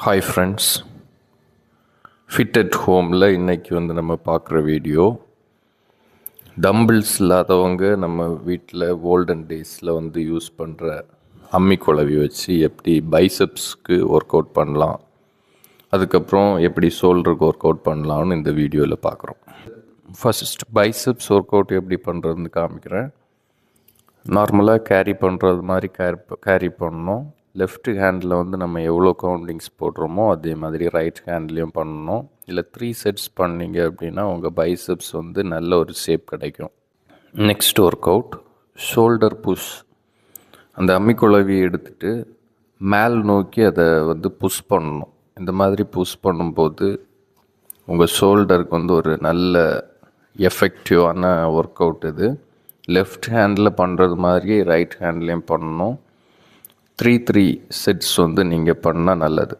Hi friends, fit at ஹோமில் இன்றைக்கி நம்ம பார்க்குற வீடியோ டம்பிள்ஸ் இல்லாதவங்க நம்ம வீட்டில் ஓல்டன் டேஸில் யூஸ் பண்ணுற அம்மி குழவி வச்சு எப்படி பைசப்ஸ்க்கு ஒர்க் அவுட் பண்ணலாம், அதுக்கப்புறம் எப்படி ஷோல்டருக்கு ஒர்க் அவுட் பண்ணலாம்னு இந்த வீடியோவில் பார்க்குறோம். ஃபர்ஸ்ட் பைசப்ஸ் ஒர்க் அவுட் எப்படி பண்ணுறதுன்னு காமிக்கிறேன். நார்மலாக கேரி பண்ணுறது மாதிரி கேரி பண்ணணும். லெஃப்ட் ஹேண்டில் நம்ம எவ்வளோ கவுண்டிங்ஸ் போடுறோமோ அதே மாதிரி ரைட் ஹேண்ட்லேயும் பண்ணணும். இல்லை 3 செட்ஸ் பண்ணிங்க அப்படின்னா உங்கள் பைசப்ஸ் நல்ல ஒரு ஷேப் கிடைக்கும். Next work out shoulder push. அந்த அம்மிக்குழவி எடுத்துகிட்டு மேல் நோக்கி அதை புஷ் பண்ணணும். இந்த மாதிரி புஷ் பண்ணும்போது உங்கள் ஷோல்டருக்கு ஒரு நல்ல எஃபெக்டிவான ஒர்க் அவுட் இது. லெஃப்ட் ஹேண்டில் பண்ணுறது மாதிரி ரைட் ஹேண்ட்லேயும் பண்ணணும். 3 செட்ஸ் நீங்கள் பண்ணால் நல்லது.